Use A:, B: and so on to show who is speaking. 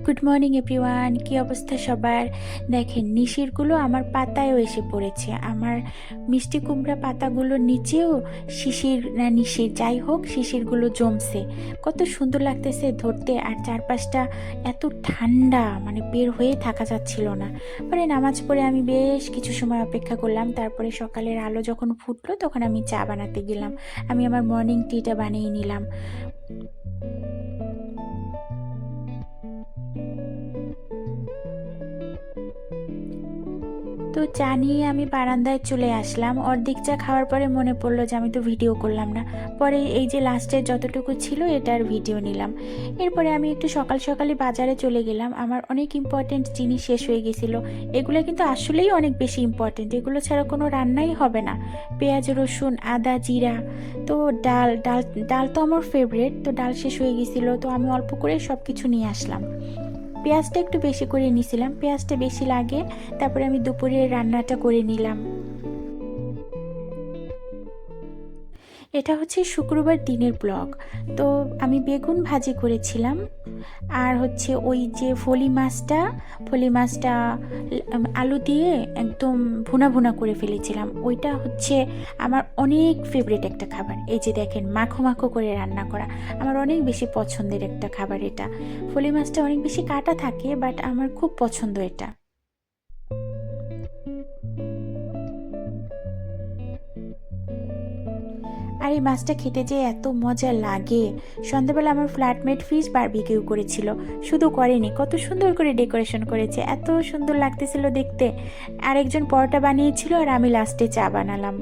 A: Good morning everyone, কী অবস্থা সবার? দেখেন নিশিরগুলো আমার পাতায়ও এসে পড়েছে। আমার মিষ্টি কুমড়া পাতাগুলোর নিচেও শিশির না নিশির যাই হোক শিশিরগুলো জমছে। কত সুন্দর লাগতেছে ধরতে, আর চারপাশটা এত ঠান্ডা, মানে বের হয়ে থাকা যাচ্ছিল না। পরে নামাজ পড়ে আমি বেশ কিছু সময় অপেক্ষা করলাম, তারপরে সকালের আলো যখন ফুটলো তখন আমি চা বানাতে গেলাম। আমি আমার মর্নিং টিটা বানিয়ে নিলাম। তো চা নিয়ে আমি বারান্দায় চলে আসলাম। অর্ধেক চা খাওয়ার পরে মনে পড়লো যে আমি তো ভিডিও করলাম না। পরে এই যে লাস্টের যতটুকু ছিল এটার ভিডিও নিলাম। এরপরে আমি একটু সকাল সকালে বাজারে চলে গেলাম। আমার অনেক ইম্পর্টেন্ট জিনিস শেষ হয়ে গেছিলো। এগুলো কিন্তু আসলেই অনেক বেশি ইম্পর্টেন্ট, এগুলো ছাড়া কোনো রান্নাই হবে না। পেঁয়াজ, রসুন, আদা, জিরা, তো ডাল ডাল ডাল তো আমার ফেভারিট। তো ডাল শেষ হয়ে গেছিলো, তো আমি অল্প করে সব কিছু নিয়ে আসলাম। পেঁয়াজটা একটু বেশি করে নিয়েছিলাম, পেঁয়াজটা বেশি লাগে। তারপরে আমি দুপুরের রান্নাটা করে নিলাম। এটা হচ্ছে শুক্রবার দিনের ব্লগ। তো আমি বেগুন ভাজি করেছিলাম, আর হচ্ছে ওই যে ফলি মাছটা আলু দিয়ে একদম ভুনা ভুনা করে ফেলেছিলাম। ওইটা হচ্ছে আমার অনেক ফেভারিট একটা খাবার। এই যে দেখেন মাখো মাখো করে রান্না করা, আমার অনেক বেশি পছন্দের একটা খাবার এটা। ফলি মাছটা অনেক বেশি কাটা থাকে, বাট আমার খুব পছন্দ এটা। আর এই মাছটা খেতে যে এত মজা লাগে। সন্ধ্যাবেলা আমার ফ্ল্যাটমেট ফিশ বারবিকিউ করেছিল, শুধু করেনি, কত সুন্দর করে ডেকোরেশন করেছে, এত সুন্দর লাগতেছিল দেখতে। আরেকজন পরোটা বানিয়েছিল, আর আমি লাস্টে চা বানালাম।